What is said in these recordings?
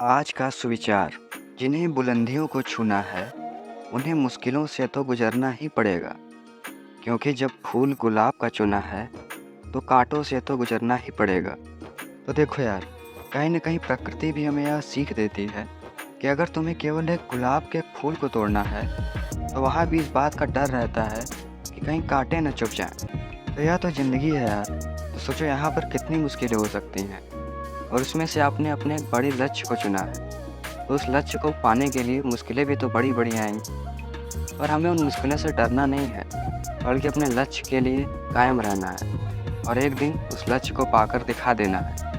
आज का सुविचार। जिन्हें बुलंदियों को छूना है, उन्हें मुश्किलों से तो गुजरना ही पड़ेगा, क्योंकि जब फूल गुलाब का चुना है, तो कांटों से तो गुजरना ही पड़ेगा। तो देखो यार, कहीं न कहीं प्रकृति भी हमें यह सीख देती है कि अगर तुम्हें केवल एक गुलाब के फूल को तोड़ना है, तो वहाँ भी इस बात का डर रहता है कि कहीं कांटे न चुभ जाएँ। तो यह तो ज़िंदगी है यार, तो सोचो यहाँ पर कितनी मुश्किलें हो सकती हैं और उसमें से आपने अपने एक बड़े लक्ष्य को चुना है। तो उस लक्ष्य को पाने के लिए मुश्किलें भी तो बड़ी-बड़ी आएँगी, पर हमें उन मुश्किलों से डरना नहीं है, बल्कि अपने लक्ष्य के लिए कायम रहना है और एक दिन उस लक्ष्य को पाकर दिखा देना है।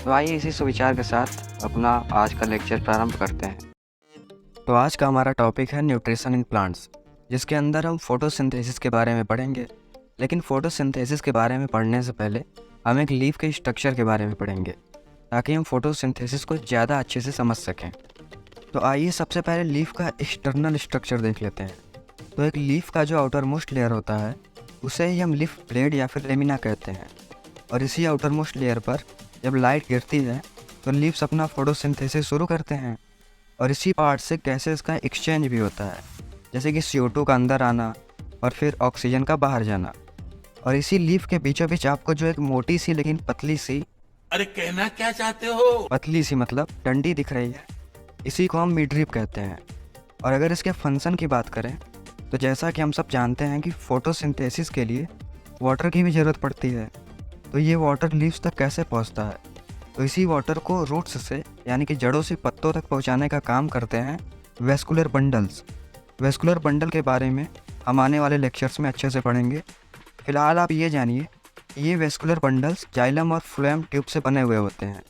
तो आइए इसी सुविचार के साथ अपना आज का लेक्चर प्रारंभ करते हैं। तो आज का हमारा टॉपिक है न्यूट्रिशन इन प्लांट्स, जिसके अंदर हम फोटोसिंथेसिस के बारे में पढ़ेंगे। लेकिन फोटोसिंथेसिस के बारे में पढ़ने से पहले हम एक लीफ के स्ट्रक्चर के बारे में पढ़ेंगे, ताकि हम फोटोसिंथेसिस को ज़्यादा अच्छे से समझ सकें। तो आइए सबसे पहले लीफ का एक्सटर्नल स्ट्रक्चर देख लेते हैं। तो एक लीफ का जो आउटर मोस्ट लेयर होता है, उसे ही हम लीफ ब्लेड या फिर लेमिना कहते हैं। और इसी आउटर मोस्ट लेयर पर जब लाइट गिरती है, तो लीव्स अपना फोटोसिंथेसिस शुरू करते हैं और इसी पार्ट से गैसेस का एक्सचेंज भी होता है, जैसे कि CO2 का अंदर आना और फिर ऑक्सीजन का बाहर जाना। और इसी लीफ के बीचों बीच आपको जो एक मोटी सी लेकिन पतली सी, अरे कहना क्या चाहते हो? पतली सी मतलब डंडी दिख रही है, इसी को हम मिडरिप कहते हैं। और अगर इसके फंक्शन की बात करें, तो जैसा कि हम सब जानते हैं कि फोटोसिंथेसिस के लिए वाटर की भी ज़रूरत पड़ती है। तो ये वाटर लीव्स तक कैसे पहुंचता है? तो इसी वाटर को रूट्स से यानी कि जड़ों से पत्तों तक पहुंचाने का काम करते हैं वेस्कुलर बंडल्स। वेस्कुलर बंडल के बारे में हम आने वाले लेक्चर्स में अच्छे से पढ़ेंगे। फिलहाल आप ये जानिए कि ये वेस्कुलर बंडल्स जाइलम और फ्लोएम ट्यूब से बने हुए होते हैं।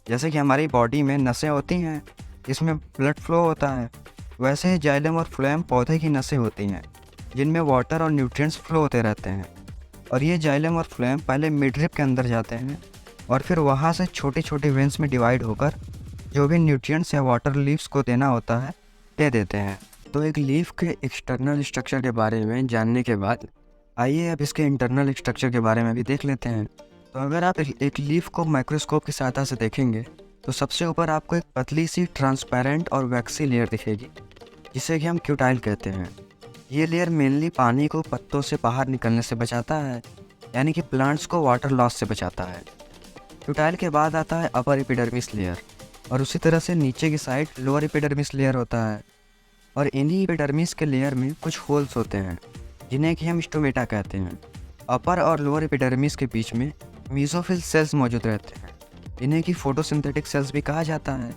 जैसे कि हमारी बॉडी में नसें होती हैं जिसमें ब्लड फ्लो होता है, वैसे ही जाइलम और फ्लोएम पौधे की नसें होती हैं जिनमें वाटर और न्यूट्रिएंट्स फ्लो होते रहते हैं। और ये जाइलम और फ्लोएम पहले मिडरिप के अंदर जाते हैं और फिर वहाँ से छोटी छोटी वेंस में डिवाइड होकर जो भी न्यूट्रिएंट्स या वाटर लीव्स को देना होता है दे देते हैं। तो एक लीफ के एक्सटर्नल स्ट्रक्चर के बारे में जानने के बाद आइए अब इसके इंटरनल स्ट्रक्चर के बारे में भी देख लेते हैं। तो अगर आप एक लीफ को माइक्रोस्कोप की सहायता से देखेंगे, तो सबसे ऊपर आपको एक पतली सी ट्रांसपेरेंट और वैक्सी लेयर दिखेगी, जिसे कि हम क्यूटाइल कहते हैं। ये लेयर मेनली पानी को पत्तों से बाहर निकलने से बचाता है, यानी कि प्लांट्स को वाटर लॉस से बचाता है। क्यूटाइल के बाद आता है अपर एपिडर्मिस लेयर और उसी तरह से नीचे की साइड लोअर एपिडर्मिस लेयर होता है। और इन्हीं एपिडर्मिस के लेयर में कुछ होल्स होते हैं जिन्हें कि हम स्टोमेटा कहते हैं। अपर और लोअर एपिडर्मिस के बीच में मीजोफिल सेल्स मौजूद रहते हैं, इन्हें कि फोटोसिंथेटिक सेल्स भी कहा जाता है।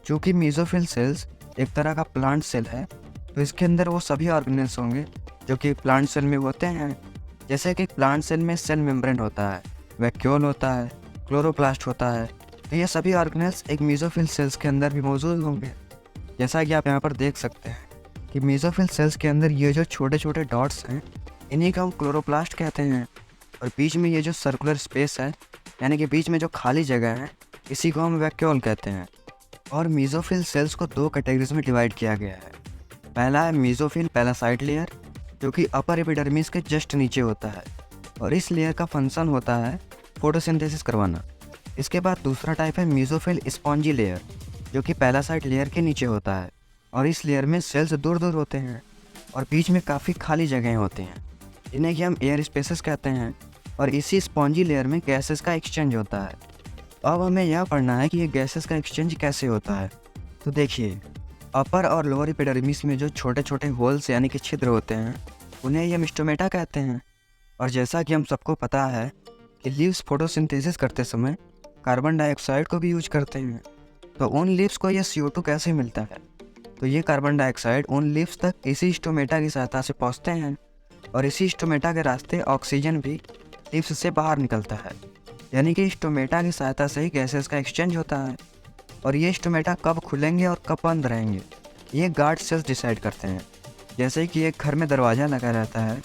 चूँकि मीजोफिल सेल्स एक तरह का प्लांट सेल है, तो इसके अंदर वो सभी ऑर्गेनेल्स होंगे जो कि प्लांट सेल में होते हैं। जैसे कि प्लांट सेल में सेल मेम्ब्रेन होता है, वैक्यूल होता है, क्लोरोप्लास्ट होता है, तो ये सभी ऑर्गेनेल्स एक मीजोफिल सेल्स के अंदर भी मौजूद होंगे। जैसा कि आप यहाँ पर देख सकते हैं कि मीजोफिल सेल्स के अंदर ये जो छोटे छोटे डॉट्स हैं, इन्हीं को हम क्लोरोप्लास्ट कहते हैं। और बीच में ये जो सर्कुलर स्पेस है, यानी कि बीच में जो खाली जगह है, इसी को हम वैक्यूल कहते हैं। और मीजोफिल सेल्स को दो कैटेगरीज में डिवाइड किया गया है। पहला है मीजोफिल पैरासाइट लेयर, जो कि अपर एपिडर्मिस के जस्ट नीचे होता है और इस लेयर का फंक्शन होता है फोटोसिंथेसिस करवाना। इसके बाद दूसरा टाइप है मीजोफिल स्पॉन्जी लेयर, जो कि पैरासाइट लेयर के नीचे होता है और इस लेयर में सेल्स दूर दूर होते हैं और बीच में काफ़ी खाली जगहें होती हैं, जिन्हें कि हम एयर स्पेसेस कहते हैं। और इसी स्पॉन्जी लेयर में गैसेस का एक्सचेंज होता है। अब हमें यह पढ़ना है कि ये गैसेस का एक्सचेंज कैसे होता है। तो देखिए, अपर और लोअर एपिडर्मिस में जो छोटे छोटे होल्स यानी कि छिद्र होते हैं, उन्हें हम स्टोमेटा कहते हैं। और जैसा कि हम सबको पता है कि लीव्स फोटोसिंथेसिस करते समय कार्बन डाइऑक्साइड को भी यूज करते हैं, तो उन लीव्स को यह CO2 कैसे मिलता है? तो ये कार्बन डाइऑक्साइड उन लीव्स तक इसी स्टोमेटा की सहायता से पहुँचते हैं और इसी स्टोमेटा के रास्ते ऑक्सीजन भी लीव्स से बाहर निकलता है, यानी कि स्टोमेटा की सहायता से ही गैसेस का एक्सचेंज होता है। और ये स्टोमेटा कब खुलेंगे और कब बंद रहेंगे, ये गार्ड सेल्स डिसाइड करते हैं। जैसे कि एक घर में दरवाज़ा लगा रहता है,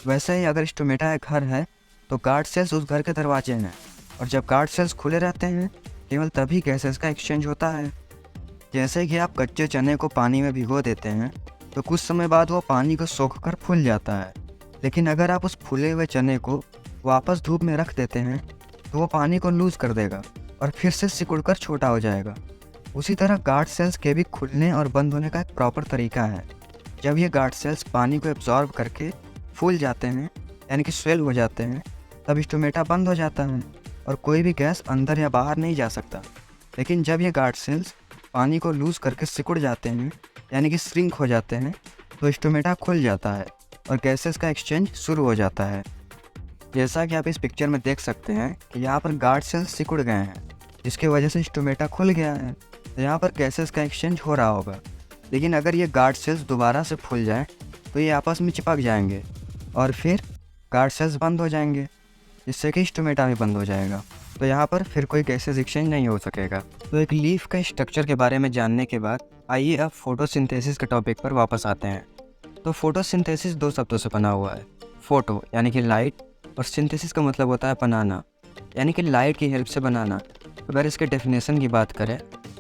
वैसे ही अगर स्टोमेटा एक घर है, तो गार्ड सेल्स उस घर के दरवाजे हैं और जब गार्ड सेल्स खुले रहते हैं, केवल तभी गैसेस का एक्सचेंज होता है। जैसे कि आप कच्चे चने को पानी में भिगो देते हैं, तो कुछ समय बाद वो पानी को सोख कर फूल जाता है। लेकिन अगर आप उस फूले हुए चने को वापस धूप में रख देते हैं, तो वो पानी को लूज़ कर देगा और फिर से सिकुड़कर छोटा हो जाएगा। उसी तरह गार्ड सेल्स के भी खुलने और बंद होने का एक प्रॉपर तरीका है। जब ये गार्ड सेल्स पानी को एब्जॉर्ब करके फूल जाते हैं यानी कि स्वेल हो जाते हैं, तब स्टोमेटा बंद हो जाता है और कोई भी गैस अंदर या बाहर नहीं जा सकता। लेकिन जब ये गार्ड सेल्स पानी को लूज़ करके सिकुड़ जाते हैं यानी कि श्रिंक हो जाते हैं, तो स्टोमेटा खुल जाता है और गैसेस का एक्सचेंज शुरू हो जाता है। जैसा कि आप इस पिक्चर में देख सकते हैं कि यहाँ पर गार्ड सेल्स सिकुड़ गए हैं, जिसकी वजह से स्टोमेटा खुल गया है। तो यहाँ पर गैसेस का एक्सचेंज हो रहा होगा। लेकिन अगर ये गार्ड सेल्स दोबारा से फूल जाएँ तो ये आपस में चिपक जाएंगे और फिर गार्ड सेल्स बंद हो जाएंगे, जिससे कि स्टोमेटा भी बंद हो जाएगा। तो यहाँ पर फिर कोई गैसेस एक्सचेंज नहीं हो सकेगा। तो एक लीफ का स्ट्रक्चर के बारे में जानने के बाद आइए अब फोटोसिंथेसिस के टॉपिक पर वापस आते हैं। तो फोटोसिंथेसिस दो शब्दों से बना हुआ है। फोटो यानी कि लाइट और सिंथेसिस का मतलब होता है बनाना, यानी कि लाइट की हेल्प से बनाना। अगर इसके डेफिनेशन की बात करें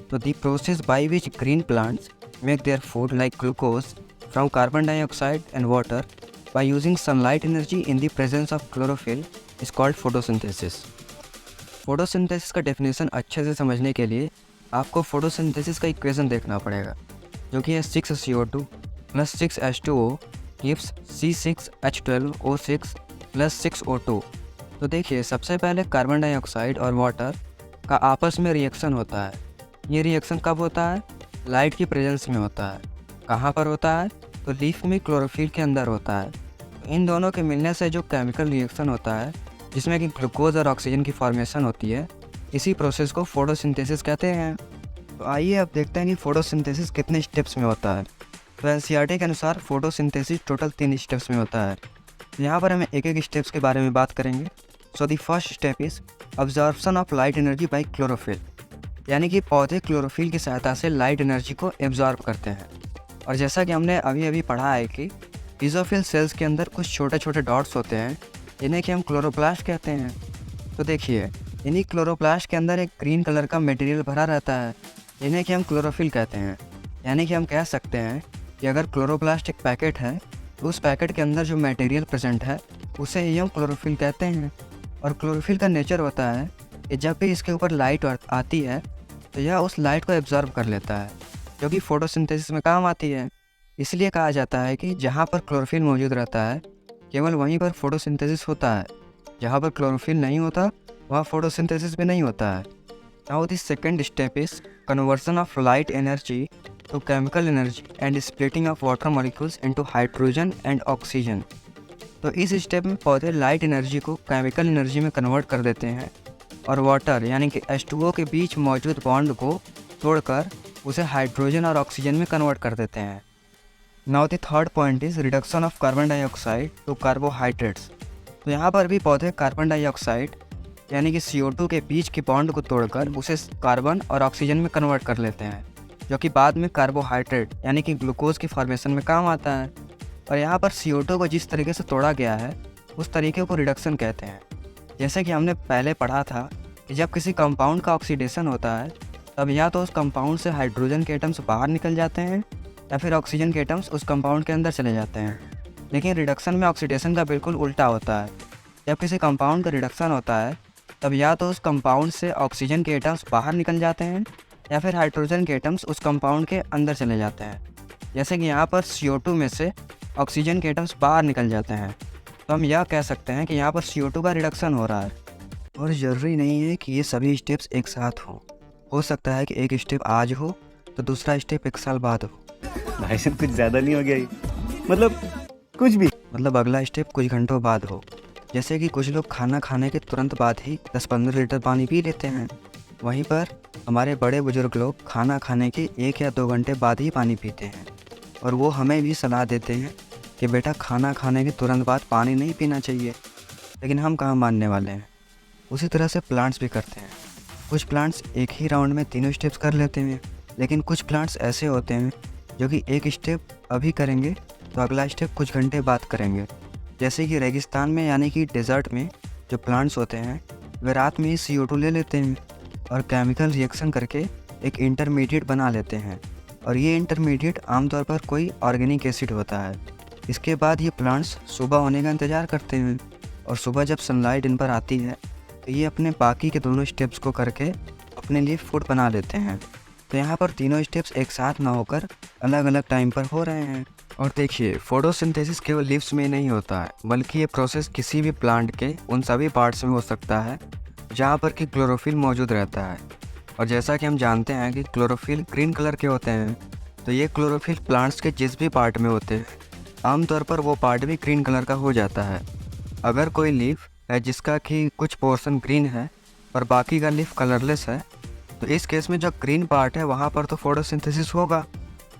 तो the process by which green plants make their food like glucose from carbon dioxide and water by using sunlight energy in the presence of chlorophyll is called photosynthesis. Photosynthesis का definition अच्छे से समझने के लिए आपको फोटोसिंथेसिस का equation देखना पड़ेगा, जो कि है 6CO2 + 6H2O gives C6H12O6 + 6O2। तो देखिए, सबसे पहले कार्बन डाइऑक्साइड और वाटर का आपस में रिएक्शन होता है। ये रिएक्शन कब होता है? लाइट की प्रेजेंस में होता है। कहाँ पर होता है? तो लीफ में क्लोरोफिल के अंदर होता है। इन दोनों के मिलने से जो केमिकल रिएक्शन होता है, जिसमें कि ग्लूकोज और ऑक्सीजन की फॉर्मेशन होती है, इसी प्रोसेस को फोटोसिंथेसिस कहते हैं। तो आइए अब देखते हैं कि फोटोसिंथेसिस कितने स्टेप्स में होता है। तो एनसीईआरटी के अनुसार फोटोसिंथेसिस टोटल 3 स्टेप्स में होता है। यहाँ पर हम एक एक स्टेप्स के बारे में बात करेंगे। सो the first step is absorption of light energy by chlorophyll, यानी कि पौधे क्लोरोफिल की सहायता से लाइट एनर्जी को एब्जॉर्ब करते हैं। और जैसा कि हमने अभी अभी पढ़ा है कि पीज़ोफिल सेल्स के अंदर कुछ छोटे छोटे डॉट्स होते हैं, जिन्हें कि हम क्लोरोप्लास्ट कहते हैं। तो देखिए, इन्हीं क्लोरोप्लास्ट के अंदर एक ग्रीन कलर का मटेरियल भरा रहता है, जिन्हें कि हम क्लोरोफिल कहते हैं। यानी कि हम कह सकते हैं कि अगर क्लोरोप्लास्ट एक पैकेट है, तो उस पैकेट के अंदर जो मटेरियल प्रेजेंट है उसे ही हम क्लोरोफिल कहते हैं। और क्लोरोफिल का नेचर होता है कि जब भी इसके ऊपर लाइट आती है तो यह उस लाइट को एब्जॉर्ब कर लेता है, जो कि फोटोसिंथेसिस में काम आती है। इसलिए कहा जाता है कि जहाँ पर क्लोरोफिल मौजूद रहता है, केवल वहीं पर फोटोसिंथेसिस होता है। जहाँ पर क्लोरोफिल नहीं होता, वहाँ फोटोसिंथेसिस भी नहीं होता है। Now the second step is conversion of light energy to chemical energy and splitting of water molecules into hydrogen and oxygen. तो इस स्टेप में पौधे लाइट एनर्जी को केमिकल एनर्जी में कन्वर्ट कर देते हैं और वाटर यानी कि H2O के बीच मौजूद बॉन्ड को तोड़कर उसे हाइड्रोजन और ऑक्सीजन में कन्वर्ट कर देते हैं। Now the third point is reduction of carbon dioxide to carbohydrates. तो यहाँ पर भी पौधे कार्बन डाइऑक्साइड यानी कि CO2 के बीच के बॉन्ड को तोड़कर उसे कार्बन और ऑक्सीजन में कन्वर्ट कर लेते हैं, जो कि बाद में कार्बोहाइड्रेट यानी कि ग्लूकोज की फॉर्मेशन में काम आता है। और यहाँ पर CO2 को जिस तरीके से तोड़ा गया है, उस तरीके को रिडक्शन कहते हैं। जैसे कि हमने पहले पढ़ा था कि जब किसी कंपाउंड का ऑक्सीडेशन होता है, तब या तो उस कंपाउंड से हाइड्रोजन के एटम्स बाहर निकल जाते हैं या फिर ऑक्सीजन के एटम्स उस कंपाउंड के अंदर चले जाते हैं। लेकिन रिडक्शन में ऑक्सीडेशन का बिल्कुल उल्टा होता है। जब किसी कंपाउंड का रिडक्शन होता है, तब या तो उस कंपाउंड से ऑक्सीजन के एटम्स बाहर निकल जाते हैं या फिर हाइड्रोजन के एटम्स उस कंपाउंड के अंदर चले जाते हैं। जैसे कि यहाँ पर CO2 में से ऑक्सीजन के एटम्स बाहर निकल जाते हैं, तो हम यह कह सकते हैं कि यहाँ पर CO2 का रिडक्शन हो रहा है। और ज़रूरी नहीं है कि ये सभी स्टेप्स एक साथ हों। हो सकता है कि एक स्टेप आज हो तो दूसरा स्टेप 1 साल बाद हो। भाई साहब कुछ ज़्यादा नहीं हो गया ये? मतलब कुछ भी, मतलब अगला स्टेप कुछ घंटों बाद हो। जैसे कि कुछ लोग खाना खाने के तुरंत बाद ही 10-15 लीटर पानी पी लेते हैं। वहीं पर हमारे बड़े बुजुर्ग लोग खाना खाने के 1 या 2 घंटे बाद ही पानी पीते हैं। और वो हमें भी सलाह देते हैं कि बेटा खाना खाने के तुरंत बाद पानी नहीं पीना चाहिए। लेकिन हम कहाँ मानने वाले हैं। उसी तरह से प्लांट्स भी करते हैं। कुछ प्लांट्स एक ही राउंड में तीनों स्टेप्स कर लेते हैं, लेकिन कुछ प्लांट्स ऐसे होते हैं जो कि एक स्टेप अभी करेंगे तो अगला स्टेप कुछ घंटे बाद करेंगे। जैसे कि रेगिस्तान में यानी कि डेजर्ट में जो प्लांट्स होते हैं, वे रात में ही CO2 ले लेते हैं और केमिकल रिएक्शन करके एक इंटरमीडिएट बना लेते हैं। और ये इंटरमीडिएट आमतौर पर कोई ऑर्गेनिक एसिड होता है। इसके बाद ये प्लांट्स सुबह होने का इंतज़ार करते हैं और सुबह जब सनलाइट इन पर आती है तो ये अपने बाकी के दोनों स्टेप्स को करके अपने लिए फूड बना लेते हैं। तो यहाँ पर तीनों स्टेप्स एक साथ ना होकर अलग अलग टाइम पर हो रहे हैं। और देखिए, फोटोसिंथेसिस केवल लीव्स में नहीं होता है, बल्कि ये प्रोसेस किसी भी प्लांट के उन सभी पार्ट्स में हो सकता है जहाँ पर कि क्लोरोफिल मौजूद रहता है। और जैसा कि हम जानते हैं कि क्लोरोफिल ग्रीन कलर के होते हैं, तो ये क्लोरोफिल प्लांट्स के जिस भी पार्ट में होते हैं आमतौर पर वो पार्ट भी ग्रीन कलर का हो जाता है। अगर कोई लीफ है जिसका कि कुछ पोर्शन ग्रीन है और बाकी का लीफ कलरलेस है, तो इस केस में जो ग्रीन पार्ट है वहाँ पर तो फोटोसिंथेसिस होगा,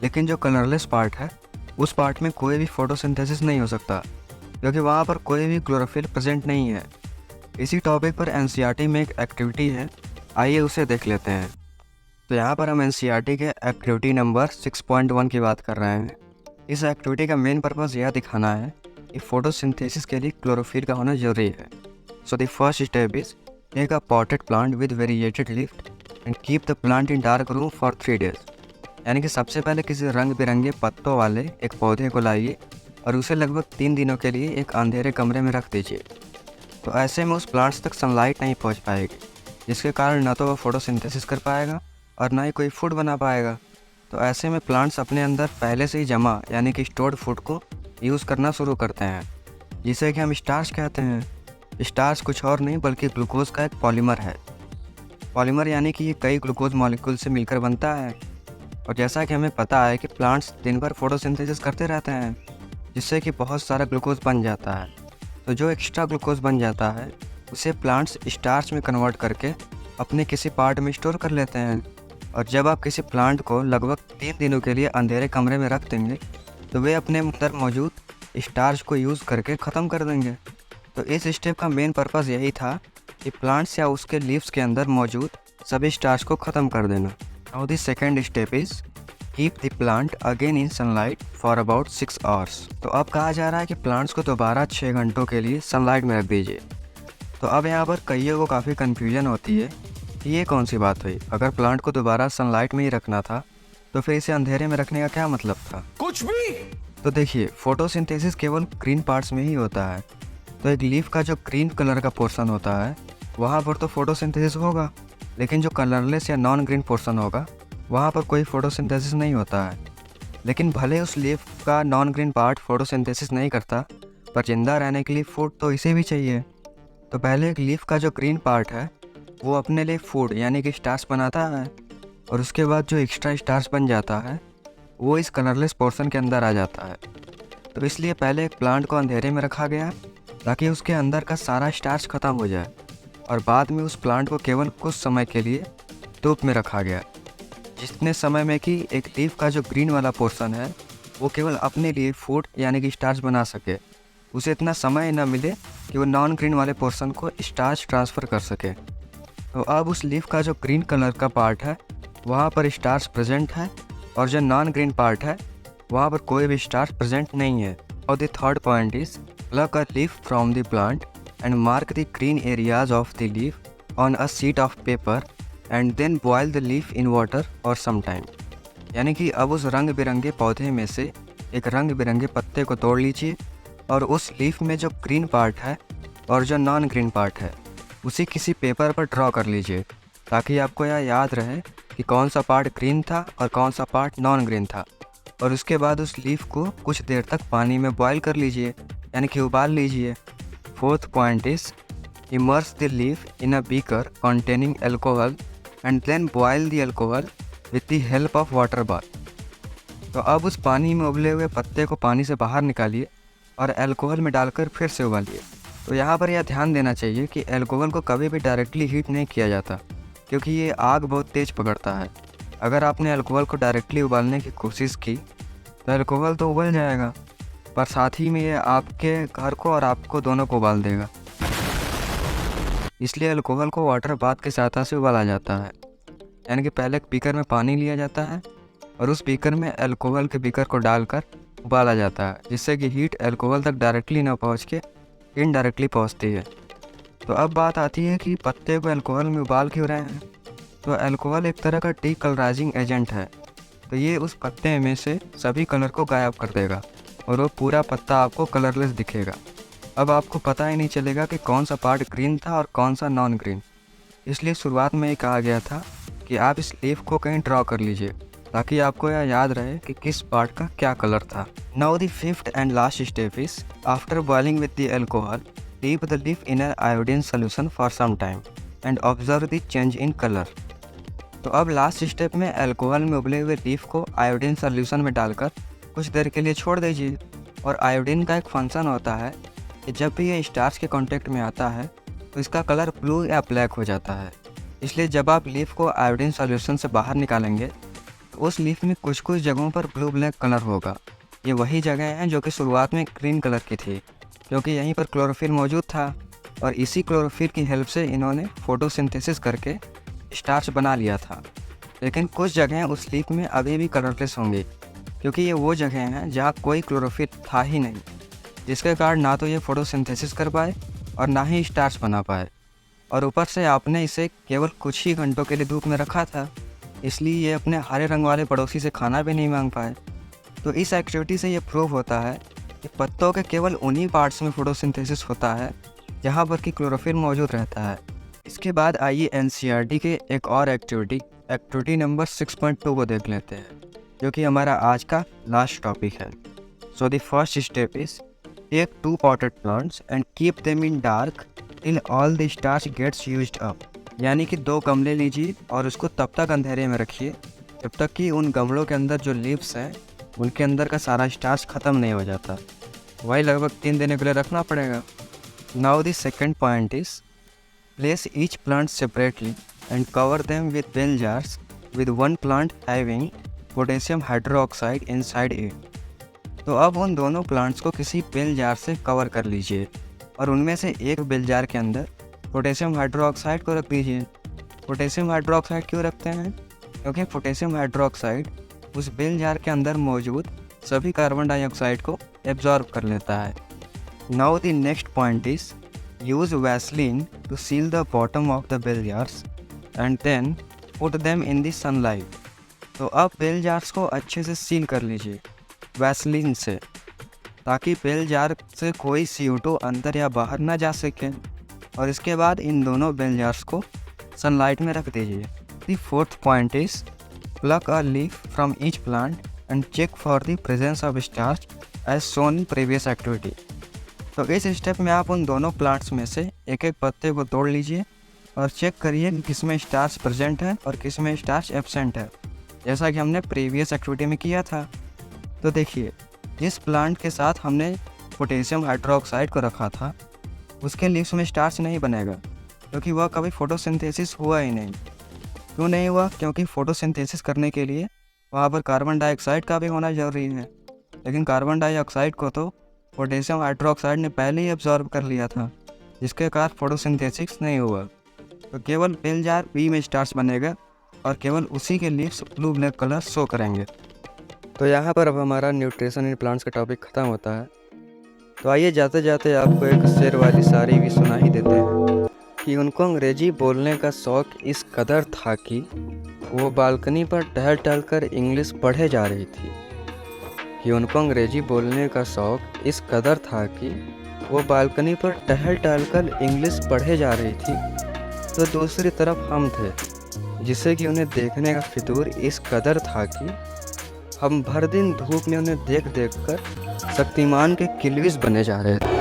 लेकिन जो कलरलेस पार्ट है उस पार्ट में कोई भी फोटोसिंथेसिस नहीं हो सकता, क्योंकि वहाँ पर कोई भी क्लोरोफिल प्रेजेंट नहीं है। इसी टॉपिक पर एनसीईआरटी में एक एक्टिविटी है, आइए उसे देख लेते हैं। तो यहाँ पर हम एनसीईआरटी के एक्टिविटी नंबर 6.1 की बात कर रहे हैं। इस एक्टिविटी का मेन पर्पज़ यह दिखाना है कि फोटोसिंथेसिस के लिए क्लोरोफिल का होना जरूरी है। So the first step is take a potted plant with variegated leaf and keep the plant in dark room for 3 days। यानी कि सबसे पहले किसी रंग बिरंगे पत्तों वाले एक पौधे को लाइए और उसे लगभग 3 दिनों के लिए एक अंधेरे कमरे में रख दीजिए। तो ऐसे में उस प्लांट्स तक सनलाइट नहीं पहुंच पाएगी, जिसके कारण ना तो वह फोटोसिंथेसिस कर पाएगा और ना ही कोई फूड बना पाएगा। तो ऐसे में प्लांट्स अपने अंदर पहले से ही जमा यानी कि स्टोर्ड फूड को यूज़ करना शुरू करते हैं, जिसे कि हम स्टार्च कहते हैं। स्टार्च कुछ और नहीं बल्कि ग्लूकोज का एक पॉलीमर है। पॉलीमर यानी कि ये कई ग्लूकोज मॉलिक्यूल से मिलकर बनता है। और जैसा कि हमें पता है कि प्लांट्स दिन भर फोटोसिंथेसिस करते रहते हैं, जिससे कि बहुत सारा ग्लूकोज बन जाता है। तो जो एक्स्ट्रा ग्लूकोज बन जाता है उसे प्लांट्स स्टार्च में कन्वर्ट करके अपने किसी पार्ट में स्टोर कर लेते हैं। और जब आप किसी प्लांट को लगभग 3 दिनों के लिए अंधेरे कमरे में रख देंगे तो वे अपने अंदर मौजूद स्टार्च को यूज़ करके ख़त्म कर देंगे। तो इस स्टेप का मेन पर्पज़ यही था कि प्लांट्स या उसके लीव्स के अंदर मौजूद सभी स्टार्च को ख़त्म कर देना। Now the second step is keep the plant again in sunlight for about 6 hours। तो अब कहा जा रहा है कि प्लांट्स को दोबारा 6 घंटों के लिए सनलाइट में रख दीजिए। तो अब यहाँ पर कईयों को काफ़ी कन्फ्यूजन होती है कि ये कौन सी बात हुई, अगर प्लांट को दोबारा सनलाइट में ही रखना था तो फिर इसे अंधेरे में रखने का क्या मतलब था। कुछ भी। तो देखिए, फोटोसिंथेसिस केवल ग्रीन पार्ट्स में ही होता है। तो एक लीफ का जो ग्रीन कलर का पोर्शन होता है वहाँ पर तो फोटोसिंथेसिस होगा, लेकिन जो कलरलेस या नॉन ग्रीन पोर्शन होगा वहाँ पर कोई फोटोसिंथेसिस नहीं होता है। लेकिन भले उस लीफ का नॉन ग्रीन पार्ट फोटोसिंथेसिस नहीं करता, पर जिंदा रहने के लिए फूड तो इसे भी चाहिए। तो पहले एक लीफ का जो ग्रीन पार्ट है वो अपने लिए फूड यानी कि स्टार्च बनाता है, और उसके बाद जो एक्स्ट्रा स्टार्च बन जाता है वो इस कलरलेस पोर्शन के अंदर आ जाता है। तो इसलिए पहले एक प्लांट को अंधेरे में रखा गया ताकि उसके अंदर का सारा स्टार्च ख़त्म हो जाए, और बाद में उस प्लांट को केवल कुछ समय के लिए धूप में रखा गया, जितने समय में कि एक लीफ का जो ग्रीन वाला पोर्शन है वो केवल अपने लिए फूड यानी कि स्टार्च बना सके, उसे इतना समय न मिले कि वो नॉन ग्रीन वाले पोर्शन को स्टार्च ट्रांसफ़र कर सके। तो अब उस लीफ का जो ग्रीन कलर का पार्ट है वहाँ पर स्टार्च प्रेजेंट है, और जो नॉन ग्रीन पार्ट है वहाँ पर कोई भी स्टार्च प्रेजेंट नहीं है। और the third point is pluck a leaf from the plant and mark the green areas of the leaf on a sheet of paper and then boil the leaf in water और some time. यानी कि अब उस रंग बिरंगे पौधे में से एक रंग बिरंगे पत्ते को तोड़ लीजिए और उस लीफ में जो ग्रीन पार्ट है और जो नॉन ग्रीन पार्ट है उसे किसी पेपर पर ड्रॉ कर लीजिए, ताकि आपको यह याद रहे कि कौन सा पार्ट ग्रीन था और कौन सा पार्ट नॉन ग्रीन था। और उसके बाद उस लीफ को कुछ देर तक पानी में बॉयल कर लीजिए यानी कि उबाल लीजिए। Fourth point is immerse the leaf in a beaker containing alcohol and then boil the alcohol with the help of water bath. तो अब उस पानी में उबले हुए पत्ते को पानी से बाहर निकालिए और अल्कोहल में डालकर फिर से उबालिए। तो यहाँ पर यह ध्यान देना चाहिए कि अल्कोहल को कभी भी डायरेक्टली हीट नहीं किया जाता, क्योंकि ये आग बहुत तेज़ पकड़ता है। अगर आपने अल्कोहल को डायरेक्टली उबालने की कोशिश की तो अल्कोहल तो उबल जाएगा, पर साथ ही में ये आपके घर को और आपको दोनों को उबाल देगा। इसलिए अल्कोहल को वाटर बाथ के सहायता से उबाला जाता है। यानी कि पहले एक बीकर में पानी लिया जाता है और उस बीकर में अल्कोहल के बीकर को डालकर उबाला जाता है, जिससे कि हीट अल्कोहल तक डायरेक्टली ना पहुँच के इनडायरेक्टली पहुँचती है। तो अब बात आती है कि पत्ते को अल्कोहल में उबाल क्यों रहे हैं। तो अल्कोहल एक तरह का डीकलराइजिंग एजेंट है, तो ये उस पत्ते में से सभी कलर को गायब कर देगा और वो पूरा पत्ता आपको कलरलेस दिखेगा। अब आपको पता ही नहीं चलेगा कि कौन सा पार्ट ग्रीन था और कौन सा नॉन ग्रीन। इसलिए शुरुआत में ये कहा गया था कि आप इस लीफ को कहीं ड्रॉ कर लीजिए ताकि आपको यह याद रहे कि किस पार्ट का क्या कलर था। Now the fifth and last step is after boiling with the alcohol dip the leaf in iodine solution for some time and observe the change in colour. तो अब लास्ट स्टेप में alcohol में उबले हुए leaf को iodine solution में डालकर कुछ देर के लिए छोड़ दीजिए। और आयोडीन का एक फंक्शन होता है कि जब भी ये स्टार्च के कांटेक्ट में आता है तो इसका कलर ब्लू या ब्लैक हो जाता है। इसलिए जब आप लीफ को आयोडीन सॉल्यूशन से बाहर निकालेंगे तो उस लीफ में कुछ कुछ जगहों पर ब्लू ब्लैक कलर होगा। ये वही जगह हैं जो कि शुरुआत में ग्रीन कलर की थी, क्योंकि यहीं पर क्लोरोफिल मौजूद था और इसी क्लोरोफिल की हेल्प से इन्होंने फोटोसिंथेसिस करके स्टार्च बना लिया था। लेकिन कुछ जगहें उस लीफ में अभी भी कलरलेस होंगी, क्योंकि ये वो जगह हैं जहाँ कोई क्लोरोफिल था ही नहीं, जिसके कारण ना तो ये फोटोसिंथेसिस कर पाए और ना ही स्टार्च बना पाए। और ऊपर से आपने इसे केवल कुछ ही घंटों के लिए धूप में रखा था, इसलिए ये अपने हरे रंग वाले पड़ोसी से खाना भी नहीं मांग पाए। तो इस एक्टिविटी से ये प्रूव होता है कि पत्तों के केवल उन्हीं पार्ट्स में फोटोसिंथेसिस होता है जहाँ पर कि क्लोरोफिल मौजूद रहता है। इसके बाद आइए एनसीईआरटी के एक और एक्टिविटी नंबर 6.2 को देख लेते हैं, जो कि हमारा आज का लास्ट टॉपिक है। So the first step is take 2 potted plants and keep them in dark till all the starch gets used up। यानी कि 2 गमले लीजिए और उसको तब तक अंधेरे में रखिए जब तक कि उन गमलों के अंदर जो लीव्स हैं उनके अंदर का सारा स्टार्च ख़त्म नहीं हो जाता। वही लगभग 3 दिन के लिए रखना पड़ेगा। Now the second point is place each plant separately and cover them with bell jars with 1 plant having potassium hydroxide inside it. तो अब उन दोनों प्लांट्स को किसी बेल जार से कवर कर लीजिए और उनमें से एक बेल जार के अंदर पोटेशियम हाइड्रोक्साइड को रख दीजिए। पोटेशियम हाइड्रोक्साइड क्यों रखते हैं? क्योंकि पोटेशियम हाइड्रोक्साइड उस बेल जार के अंदर मौजूद सभी कार्बन डाइऑक्साइड को एब्जॉर्ब कर लेता है। Now the next point is use Vaseline to seal the bottom of the bell jars and then put them in the sunlight. तो अब बेल जार्स को अच्छे से सील कर लीजिए वैसलीन से, ताकि बेल जार से कोई CO2 अंदर या बाहर ना जा सके। और इसके बाद इन दोनों बेल जार्स को सनलाइट में रख दीजिए। The fourth point is pluck a leaf from each plant and check for the presence of starch as shown in previous activity. तो इस स्टेप में आप उन दोनों प्लांट्स में से एक एक पत्ते को तोड़ लीजिए और चेक करिए कि किस में स्टार्च प्रेजेंट है और किस में स्टार्च एब्सेंट है, जैसा कि हमने प्रीवियस एक्टिविटी में किया था। तो देखिए, जिस प्लांट के साथ हमने पोटेशियम हाइड्रोक्साइड को रखा था उसके लीव्स में स्टार्च नहीं बनेगा, क्योंकि वह कभी फोटोसिंथेसिस हुआ ही नहीं। क्यों नहीं हुआ? क्योंकि फोटोसिंथेसिस करने के लिए वहाँ पर कार्बन डाइऑक्साइड का भी होना जरूरी है, लेकिन कार्बन डाइऑक्साइड को तो पोटेशियम हाइड्रोक्साइड ने पहले ही एब्जॉर्ब कर लिया था, जिसके कारण फोटोसिंथेसिस नहीं हुआ। तो केवल बेल जार बी में स्टार्च बनेगा और केवल उसी के leaves blue black colour show करेंगे। तो यहाँ पर अब हमारा न्यूट्रिशन इन प्लांट्स का टॉपिक ख़त्म होता है। तो आइए जाते जाते आपको एक शेर वाली शायरी भी सुना ही देते हैं कि उनको अंग्रेजी बोलने का शौक़ इस कदर था कि वो बालकनी पर टहल टहल कर इंग्लिश पढ़े जा रही थी। कि उनको अंग्रेजी बोलने का शौक़ इस कदर था कि वो बालकनी पर टहल टहल कर इंग्लिश पढ़े जा रही थी। तो दूसरी तरफ हम थे जिससे कि उन्हें देखने का फितूर इस कदर था कि हम भर दिन धूप में उन्हें देख देख कर शक्तिमान के किलविस बने जा रहे थे।